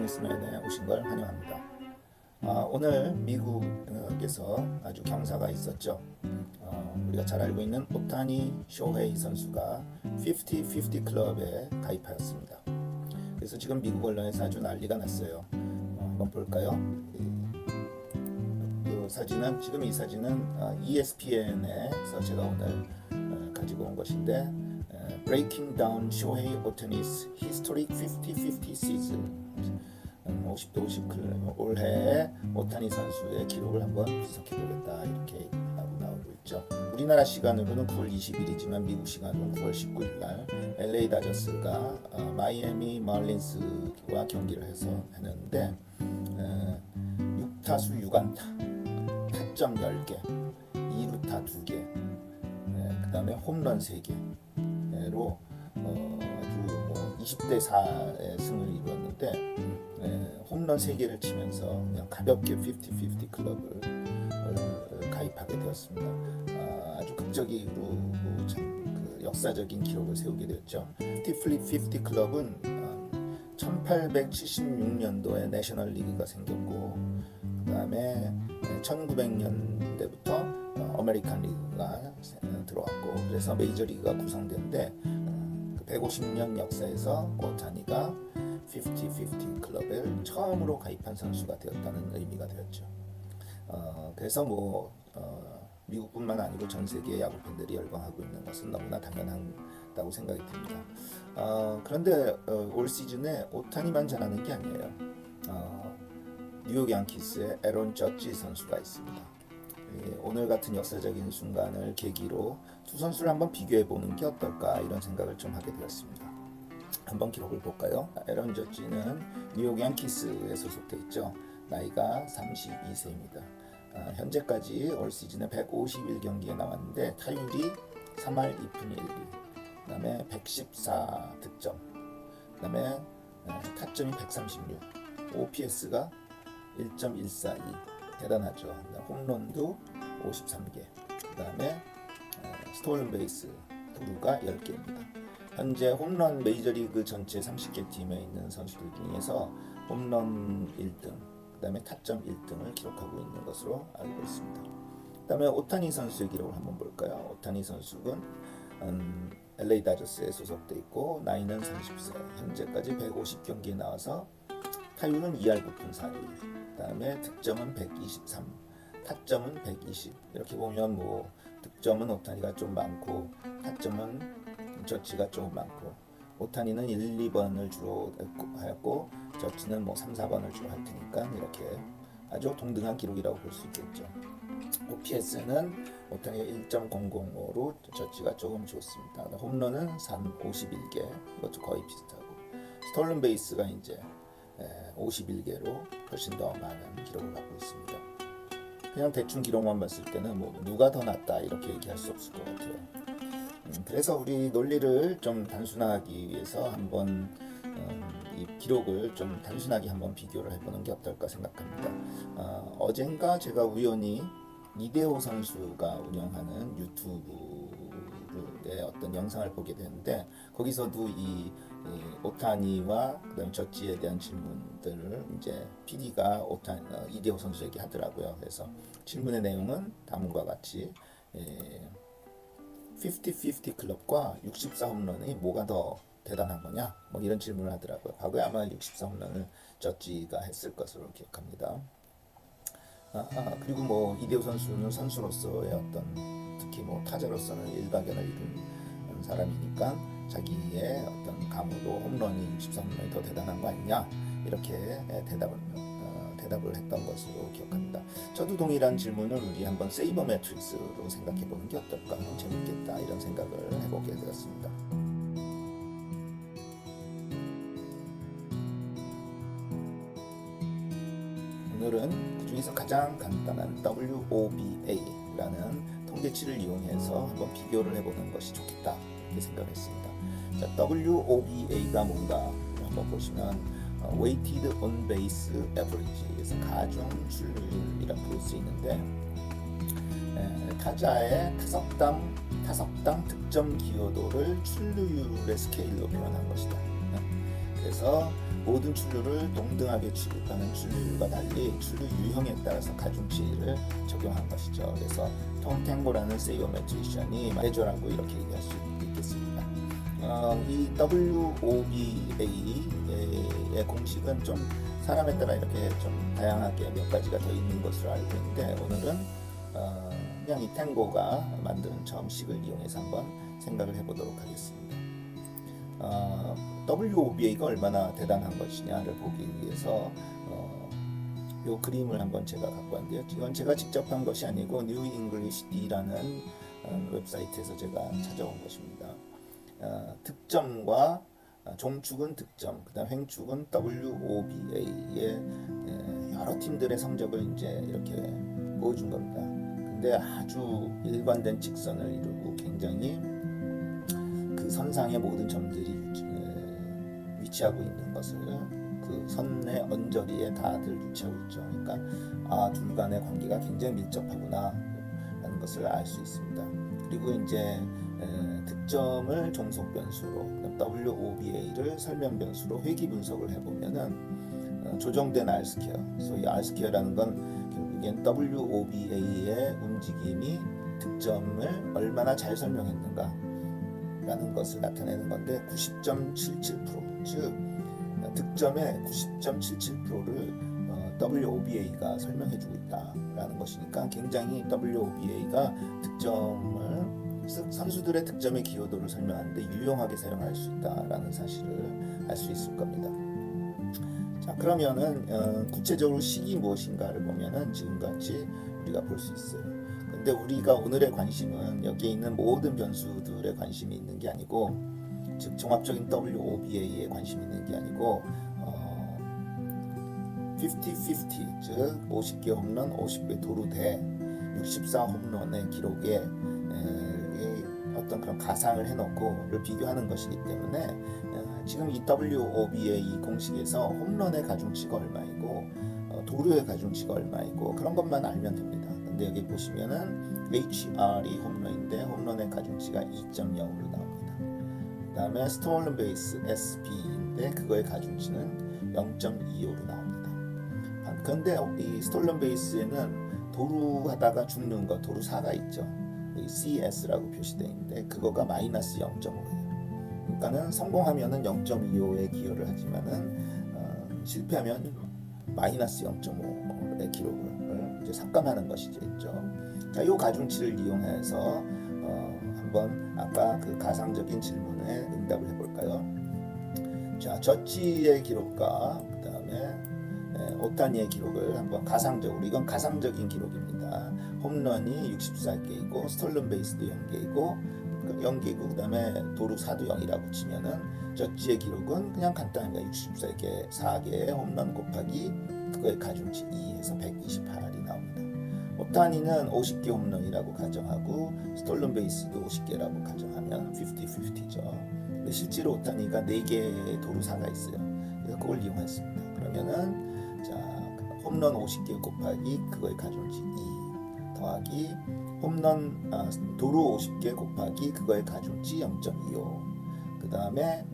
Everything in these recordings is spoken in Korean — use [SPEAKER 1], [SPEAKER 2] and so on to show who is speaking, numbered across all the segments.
[SPEAKER 1] 테니스맨에 오신 걸 환영합니다. 오늘 미국에서 아주 경사가 있었죠. 우리가 잘 알고 있는 오타니 쇼헤이 선수가 50-50 클럽에 가입하였습니다. 그래서 지금 미국 언론에서 아주 난리가 났어요. 한번 볼까요? 이 사진은 ESPN에서 제가 오늘 가지고 온 것인데 Breaking Down Shohei Ohtani's Historic 50-50 Season 50대 50 클럽 올해의 오타니 선수의 기록을 한번 분석해보겠다 이렇게 나오고 있죠. 우리나라 시간으로는 9월 20일이지만 미국 시간으로는 9월 19일 날 LA 다저스가 마이애미 말린스와 경기를 했는데 6타수 6안타, 타점 10개, 2루타 2개, 그 다음에 홈런 3개로 아주 20대 4의 승을 이루었는데 홈런 3개를 치면서 그냥 가볍게 50-50 클럽을 가입하게 되었습니다. 아주 극적으로 그 역사적인 기록을 세우게 되었죠. 50 클럽은 1876년도에 내셔널 리그가 생겼고 그 다음에 1900년대부터 아메리칸 리그가 들어왔고 그래서 메이저리그가 구성되는데 150년 역사에서 오타니가 50-50 클럽을 처음으로 가입한 선수가 되었다는 의미가 되었죠. 그래서 미국뿐만 아니고 전 세계 야구 팬들이 열광하고 있는 것은 너무나 당연하다고 생각이 듭니다. 그런데 올 시즌에 오타니만 잘하는 게 아니에요. 뉴욕 양키스의 에런 저지 선수가 있습니다. 오늘 같은 역사적인 순간을 계기로 두 선수를 한번 비교해 보는 게 어떨까 이런 생각을 좀 하게 되었습니다. 한번 기록을 볼까요? 에런 저지는 뉴욕 양키스에 소속돼 있죠. 나이가 32세입니다. 현재까지 올 시즌에 151경기에 나왔는데 타율이 3할 2푼 1리, 그 다음에 114득점, 그 다음에 타점이 136, OPS가 1.142, 대단하죠. 홈런도 53개, 그 다음에 스톨른 베이스 도루가 10개입니다. 현재 홈런 메이저리그 전체 30개 팀에 있는 선수들 중에서 홈런 1등, 그 다음에 타점 1등을 기록하고 있는 것으로 알고 있습니다. 그 다음에 오타니 선수의 기록을 한번 볼까요? 오타니 선수는 LA 다저스에 소속돼 있고 나이는 30세, 현재까지 150경기에 나와서 타율은 2할 9푼 4리, 그 다음에 득점은 123, 타점은 120. 이렇게 보면 득점은 오타니가 좀 많고 타점은 저치가 조금 많고 오타니는 1, 2번을 주로 하였고 저치는 3, 4번을 주로 할 테니까 이렇게 아주 동등한 기록이라고 볼 수 있겠죠. OPS는 오타니가 1.005로 저치가 조금 좋습니다. 홈런은 51개, 이것도 거의 비슷하고 스톨른 베이스가 이제 51개로 훨씬 더 많은 기록을 갖고 있습니다. 그냥 대충 기록만 봤을 때는 누가 더 낫다 이렇게 얘기할 수 없을 것 같아요. 그래서 우리 논리를 좀 단순화하기 위해서 한번 이 기록을 좀 단순하게 한번 비교를 해보는 게 어떨까 생각합니다. 어젠가 제가 우연히 이대호 선수가 운영하는 유튜브의 어떤 영상을 보게 되는데 거기서도 이 오타니와 그다음 저지에 대한 질문들을 이제 PD가 이대호 선수에게 하더라고요. 그래서 질문의 내용은 다음과 같이 50-50 클럽과 64 홈런이 뭐가 더 대단한 거냐? 이런 질문을 하더라고요. 과거에 아마 64 홈런을 저지가 했을 것으로 기억합니다. 그리고 이대호 선수는 선수로서의 어떤 특히 타자로서는 일가견을 이룬 사람이니까 자기의 어떤 감으로 홈런이 64 홈런이 더 대단한 거 아니냐? 이렇게 대답을 했던 것으로 기억합니다. 저도 동일한 질문을 우리 한번 세이버 매트릭스로 생각해 보는 게 어떨까? 재밌겠다 이런 생각을 해보게 되었습니다. 오늘은 그 중에서 가장 간단한 WOBA라는 통계치를 이용해서 한번 비교를 해보는 것이 좋겠다 이렇게 생각했습니다. 자, WOBA가 뭔가 한번 보시면 Weighted on Base Average에서 가중 출루율이라고 볼 수 있는데 타자의 타석당 득점 기여도를 출루율의 스케일로 표현한 것이다. 그래서 모든 출루를 동등하게 취급하는 출루율과 달리 출루 유형에 따라서 가중치를 적용한 것이죠. 그래서 톰 탱고라는 세이버메트리션이 해줘라고 이렇게 얘기할 수 있겠습니다. 이 WOBA의 공식은 좀 사람에 따라 이렇게 좀 다양하게 몇 가지가 더 있는 것으로 알고 있는데, 오늘은 그냥 이 탱고가 만드는 정식을 이용해서 한번 생각을 해보도록 하겠습니다. WOBA가 얼마나 대단한 것이냐를 보기 위해서 이 그림을 한번 제가 갖고 왔는데요. 이건 제가 직접 한 것이 아니고 New English D라는 웹사이트에서 제가 찾아온 것입니다. 득점과 종축은 득점, 그다음 횡축은 WOBA의 여러 팀들의 성적을 이제 이렇게 보여준 겁니다. 근데 아주 일관된 직선을 이루고 굉장히 그 선상의 모든 점들이 위치하고 있는 것을 그 선의 언저리에 다들 위치하고 있죠. 그러니까 둘 간의 관계가 굉장히 밀접하구나 라는 것을 알 수 있습니다. 그리고 이제 득점을 종속 변수로, WOBA를 설명 변수로 회귀 분석을 해보면은 조정된 R스퀘어, 소위 R스퀘어라는 건 결국엔 WOBA의 움직임이 득점을 얼마나 잘 설명했는가 라는 것을 나타내는 건데, 90.77%, 즉 득점의 90.77%를 WOBA가 설명해주고 있다라는 것이니까 굉장히 WOBA가 득점을 선수들의 득점의 기여도를 설명하는데 유용하게 사용할 수 있다라는 사실을 알 수 있을 겁니다. 자, 그러면은 구체적으로 식이 무엇인가를 보면은 지금같이 우리가 볼 수 있어요. 근데 우리가 오늘의 관심은 여기에 있는 모든 변수들의 관심이 있는 게 아니고, 즉 종합적인 WOBA에 관심이 있는 게 아니고 50-50, 즉 50개 홈런 50개 도루 대 64 홈런의 기록에 어떤 그런 가상을 해놓고를 비교하는 것이기 때문에 지금 이 WOBA 공식에서 홈런의 가중치가 얼마이고 도루의 가중치가 얼마이고 그런 것만 알면 됩니다. 근데 여기 보시면은 HR이 홈런인데 홈런의 가중치가 2.0으로 나옵니다. 그 다음에 스톨른 베이스 SP인데 그거의 가중치는 0.25로 나옵니다. 그런데 이 스톨른 베이스에는 도루하다가 죽는 것, 도루 4가 있죠. CS라고 표시되어 있는데 그거가 마이너스 0.5예요. 그러니까는 성공하면은 0.25의 기여를 하지만은 실패하면 마이너스 0.5의 기록을 이제 삭감하는 것이죠. 자, 이 가중치를 이용해서 한번 아까 그 가상적인 질문에 응답을 해볼까요? 자, 저치의 기록과 그 다음에 오타니의 기록을 한번 가상적으로, 이건 가상적인 기록입니다. 홈런이 64개이고 스톨른 베이스도 0개이고 그 다음에 도루 4도 0이라고 치면은 저치의 기록은 그냥 간단합니다. 64개 4개의 홈런 곱하기 그거의 가중치 2에서 128이 나옵니다. 오타니는 50개 홈런이라고 가정하고 스톨른 베이스도 50개라고 가정하면 50-50죠. 근데 실제로 오타니가 4개의 도루 4가 있어요. 그래서 그걸 이용했습니다. 그러면은 자, 홈런 50개 곱하기 그거의 가중치 2 더하기 홈런 도루 50개 곱하기 그거의 가중치 0.25, 그 다음에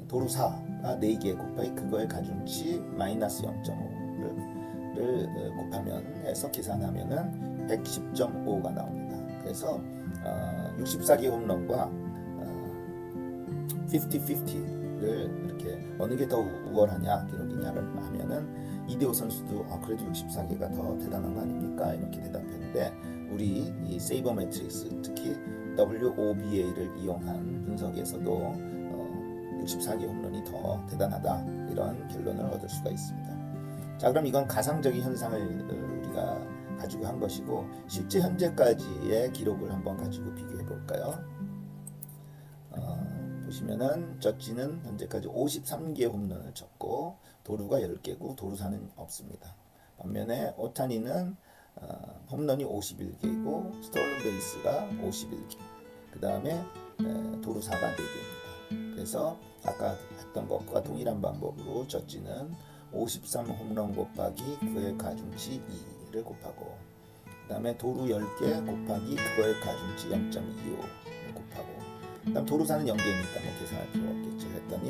[SPEAKER 1] 도루 4가 4개 곱하기 그거의 가중치 마이너스 0.5를 곱하면 해서 계산하면은 110.5가 나옵니다. 그래서 64개 홈런과 50-50를 이렇게 어느 게 더 우월하냐 기록이냐를 하면은 이대호 선수도 그래도 64개가 더 대단한 거 아닙니까? 이렇게 대답했는데, 우리 이 세이버 매트릭스, 특히 WOBA를 이용한 분석에서도 64개 홈런이 더 대단하다, 이런 결론을 얻을 수가 있습니다. 자, 그럼 이건 가상적인 현상을 우리가 가지고 한 것이고, 실제 현재까지의 기록을 한번 가지고 비교해 볼까요? 보시면은 저치는 현재까지 53개 홈런을 쳤고 도루가 10개고 도루사는 없습니다. 반면에 오타니는 홈런이 51개이고 스톨른 베이스가 51개, 그 다음에 도루사가 4개입니다. 그래서 아까 했던 것과 동일한 방법으로 저치는 53 홈런 곱하기 그의 가중치 2를 곱하고, 그 다음에 도루 10개 곱하기 그거의 가중치 0.25를 곱하고, 그 다음 도루사는 0개니까 뭐 계산할 필요 없겠죠. 했더니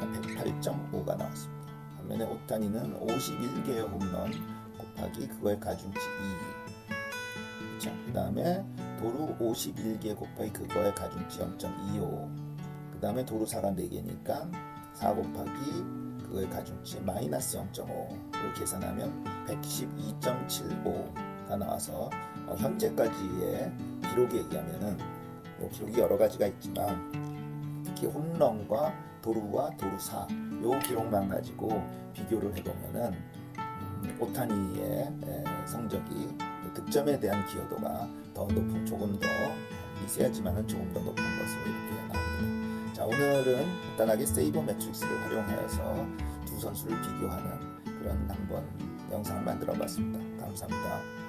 [SPEAKER 1] 108.5가 나왔습니다. 반면에 오타니는 51개의 홈런 곱하기 그거의 가중치 2. 그렇죠? 그 다음에 도루 51개 곱하기 그거의 가중치 0.25. 그 다음에 도루 4가 4개니까 4 곱하기 그거의 가중치 마이너스 0.5를 계산하면 112.75가 나와서 현재까지의 기록에 의하면은 뭐 기록이 여러 가지가 있지만 특히 홈런과 도루와 도루사 요 기록만 가지고 비교를 해보면은 오타니의 성적이 득점에 대한 기여도가 더 높은, 조금 더 미세하지만은 조금 더 높은 것으로 이렇게 나옵니다. 자, 오늘은 간단하게 세이버 매트릭스를 활용하여서 두 선수를 비교하는 그런 한번 영상을 만들어 봤습니다. 감사합니다.